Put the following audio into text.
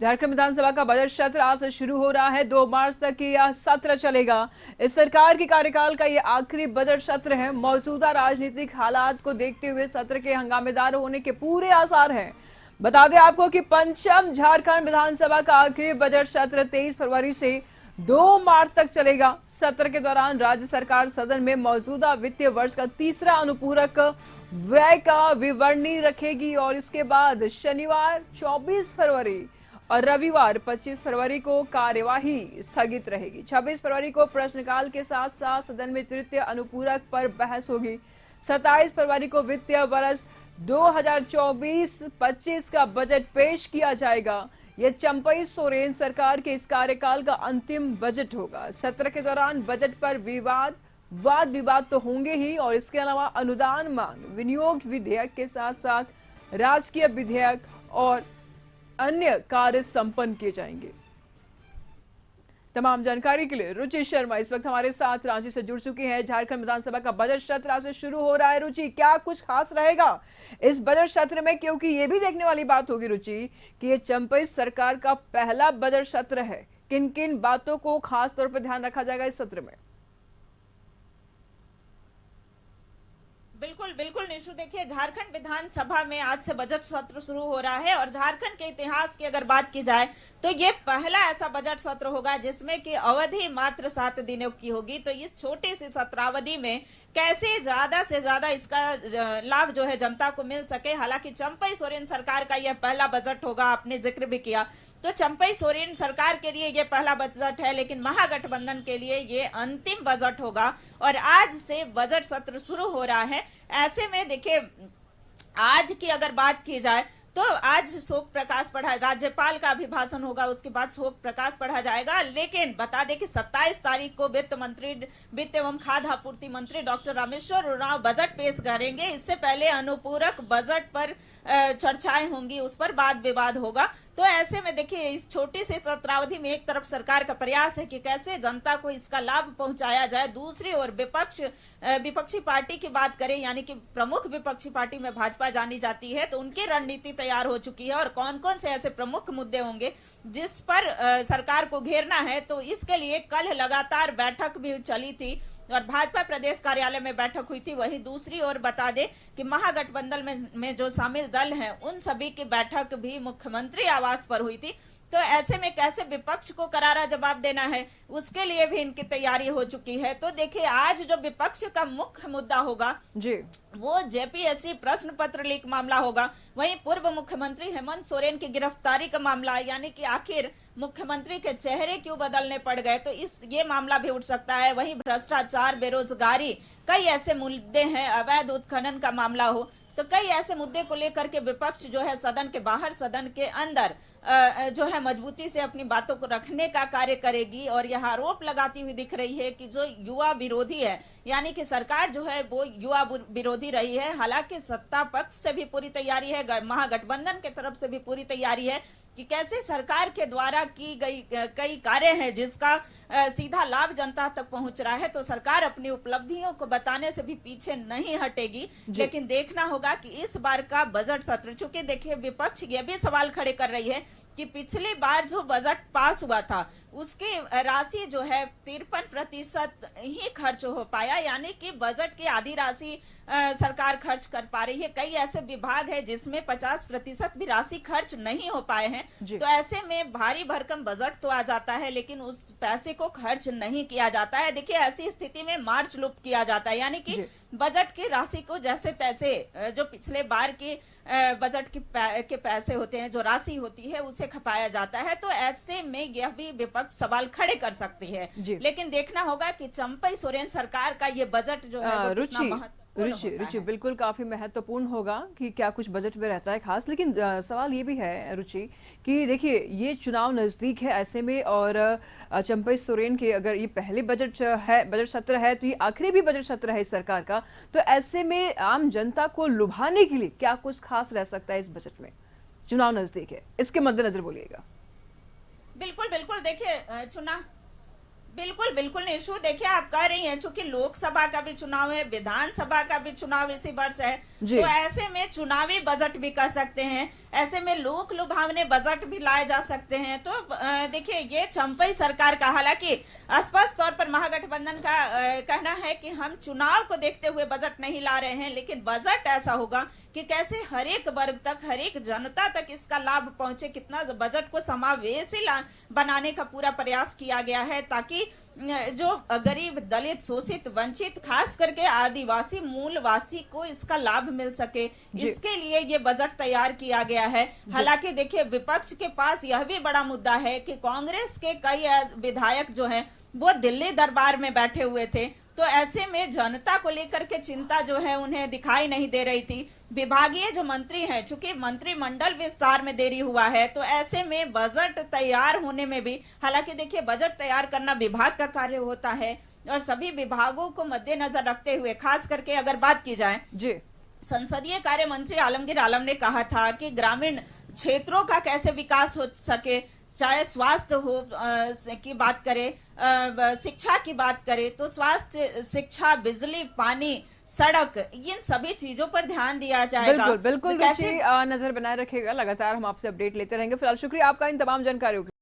झारखंड विधानसभा का बजट सत्र आज से शुरू हो रहा है। 2 मार्च तक यह सत्र चलेगा। इस सरकार के कार्यकाल का यह आखिरी बजट सत्र है। मौजूदा राजनीतिक हालात को देखते हुए सत्र के हंगामेदार होने के पूरे आसार हैं। बता दें आपको कि पंचम झारखंड विधानसभा का आखिरी बजट सत्र 23 फरवरी से 2 मार्च तक चलेगा। सत्र के दौरान राज्य सरकार सदन में मौजूदा वित्तीय वर्ष का तीसरा अनुपूरक व्यय का विवरणी रखेगी और इसके बाद शनिवार 24 फरवरी और रविवार 25 फरवरी को कार्यवाही स्थगित रहेगी। 26 फरवरी को प्रश्नकाल के साथ साथ सदन में तृतीय अनुपूरक पर बहस होगी। 27 फरवरी को वित्तीय वर्ष 2024-25 का बजट पेश किया जाएगा। यह चंपई सोरेन सरकार के इस कार्यकाल का अंतिम बजट होगा। सत्र के दौरान बजट पर वाद विवाद तो होंगे ही और इसके अलावा अनुदान मांग, विनियोग विधेयक के साथ साथ राजकीय विधेयक और अन्य कार्य संपन्न किए जाएंगे। तमाम जानकारी के लिए रुचि शर्मा इस वक्त हमारे साथ रांची से जुड़ चुकी हैं। झारखंड विधानसभा का बजट सत्र आज से शुरू हो रहा है। रुचि, क्या कुछ खास रहेगा इस बजट सत्र में, क्योंकि ये भी देखने वाली बात होगी रुचि कि ये चंपई सरकार का पहला बजट सत्र है। किन किन बातों को खास तौर पर ध्यान रखा जाएगा इस सत्र में? बिल्कुल बिल्कुल निशु, देखिए झारखंड विधानसभा में आज से बजट सत्र शुरू हो रहा है और झारखंड के इतिहास की अगर बात की जाए तो ये पहला ऐसा बजट सत्र होगा जिसमें कि अवधि मात्र 7 दिनों की होगी। तो इस छोटी सी सत्रावधि में कैसे ज्यादा से ज्यादा इसका लाभ जो है जनता को मिल सके। हालांकि चंपई सोरेन सरकार का यह पहला बजट होगा, आपने जिक्र भी किया, तो चंपई सोरेन सरकार के लिए यह पहला बजट है, लेकिन महागठबंधन के लिए यह अंतिम बजट होगा और आज से बजट सत्र शुरू हो रहा है। ऐसे में देखिए आज की अगर बात की जाए तो आज शोक प्रकाश पढ़ा, राज्यपाल का अभिभाषण होगा, उसके बाद शोक प्रकाश पढ़ा जाएगा। लेकिन बता दें कि 27 तारीख को वित्त एवं खाद्य आपूर्ति मंत्री डॉक्टर रामेश्वर उरांव बजट पेश करेंगे। इससे पहले अनुपूरक बजट पर चर्चाएं होंगी, उस पर वाद विवाद होगा। तो ऐसे में देखिए इस छोटी सी सत्रावधि में एक तरफ सरकार का प्रयास है कि कैसे जनता को इसका लाभ पहुंचाया जाए, दूसरी ओर विपक्षी पार्टी की बात करें, यानी कि प्रमुख विपक्षी पार्टी में भाजपा जानी जाती है, तो उनकी रणनीति तैयार हो चुकी है और कौन कौन से ऐसे प्रमुख मुद्दे होंगे जिस पर सरकार को घेरना है। तो इसके लिए कल लगातार बैठक भी चली थी और भाजपा प्रदेश कार्यालय में बैठक हुई थी। वहीं दूसरी ओर बता दें कि महागठबंधन में जो शामिल दल हैं उन सभी की बैठक भी मुख्यमंत्री आवास पर हुई थी। तो ऐसे में कैसे विपक्ष को करारा जवाब देना है उसके लिए भी इनकी तैयारी हो चुकी है। तो देखिए आज जो विपक्ष का मुख्य मुद्दा होगा जी वो जेपीएससी प्रश्न पत्र लीक मामला होगा। वहीं पूर्व मुख्यमंत्री हेमंत सोरेन की गिरफ्तारी का मामला, यानी कि आखिर मुख्यमंत्री के चेहरे क्यों बदलने पड़ गए, तो ये मामला भी उठ सकता है। वहीं भ्रष्टाचार, बेरोजगारी, कई ऐसे मुद्दे हैं, अवैध उत्खनन का मामला हो, तो कई ऐसे मुद्दे को लेकर के विपक्ष जो है सदन के बाहर सदन के अंदर जो है मजबूती से अपनी बातों को रखने का कार्य करेगी और यह आरोप लगाती हुई दिख रही है कि जो युवा विरोधी है, यानी कि सरकार जो है वो युवा विरोधी रही है। हालांकि सत्ता पक्ष से भी पूरी तैयारी है, महागठबंधन की तरफ से भी पूरी तैयारी है कि कैसे सरकार के द्वारा की गई कई कार्य हैं जिसका सीधा लाभ जनता तक पहुंच रहा है। तो सरकार अपनी उपलब्धियों को बताने से भी पीछे नहीं हटेगी। लेकिन देखना होगा कि इस बार का बजट सत्र, चूंकि देखिए विपक्ष ये भी सवाल खड़े कर रही है कि पिछली बार जो बजट पास हुआ था उसकी राशि जो है 53% ही खर्च हो पाया, यानी कि बजट की आधी राशि सरकार खर्च कर पा रही है। कई ऐसे विभाग है जिसमें 50% भी राशि खर्च नहीं हो पाए हैं। तो ऐसे में भारी भरकम बजट तो आ जाता है लेकिन उस पैसे को खर्च नहीं किया जाता है। देखिए ऐसी स्थिति में मार्च लूप किया जाता है, यानी कि बजट की राशि को जैसे तैसे जो पिछले बार की बजट के पैसे होते हैं, जो राशि होती है, उसे खपाया जाता है। तो ऐसे में यह भी विपक्ष सवाल खड़े कर सकती है। लेकिन देखना होगा कि चंपई सोरेन सरकार का ये बजट जो है रुचि बिल्कुल काफी महत्वपूर्ण होगा कि क्या कुछ बजट में रहता है खास। लेकिन सवाल ये भी है रुचि कि देखिए ये चुनाव नजदीक है ऐसे में, और चंपई सोरेन के अगर ये पहले बजट सत्र है तो ये आखिरी भी बजट सत्र है इस सरकार का, तो ऐसे में आम जनता को लुभाने के लिए क्या कुछ खास रह सकता है इस बजट में? चुनाव नजदीक है, इसके मद्देनजर बोलिएगा। बिल्कुल बिल्कुल, देखिए बिल्कुल बिल्कुल निशु, देखिए आप कह रही हैं चूंकि लोकसभा का भी चुनाव है, विधानसभा का भी चुनाव इसी वर्ष है, जी। तो ऐसे में चुनावी बजट भी कह सकते हैं, ऐसे में लोक लुभावने बजट भी लाए जा सकते हैं। तो देखिए ये चंपई सरकार का, हालांकि स्पष्ट तौर पर महागठबंधन का कहना है कि हम चुनाव को देखते हुए बजट नहीं ला रहे हैं, लेकिन बजट ऐसा होगा कि कैसे हर एक वर्ग तक, हर एक जनता तक इसका लाभ पहुंचे, कितना बजट को समावेशी बनाने का पूरा प्रयास किया गया है, ताकि जो गरीब, दलित, शोषित, वंचित, खास करके आदिवासी मूलवासी को इसका लाभ मिल सके, इसके लिए ये बजट तैयार किया गया है। हालांकि देखिए विपक्ष के पास यह भी बड़ा मुद्दा है कि कांग्रेस के कई विधायक जो हैं वो दिल्ली दरबार में बैठे हुए थे, तो ऐसे में जनता को लेकर के चिंता जो है उन्हें दिखाई नहीं दे रही थी। विभागीय जो मंत्री हैं, चूंकि मंत्रिमंडल विस्तार में देरी हुआ है, तो ऐसे में बजट तैयार होने में भी, हालांकि देखिए बजट तैयार करना विभाग का कार्य होता है और सभी विभागों को मद्देनजर रखते हुए, खास करके अगर बात की जाए जी, संसदीय कार्य मंत्री आलमगीर आलम ने कहा था कि ग्रामीण क्षेत्रों का कैसे विकास हो सके, चाहे स्वास्थ्य हो की बात करें, शिक्षा की बात करें, तो स्वास्थ्य, शिक्षा, बिजली, पानी, सड़क, इन सभी चीजों पर ध्यान दिया जाएगा। बिल्कुल बिल्कुल तो कैसे रुचि नजर बनाए रखेगा, लगातार हम आपसे अपडेट लेते रहेंगे। फिलहाल शुक्रिया आपका इन तमाम जानकारियों के लिए।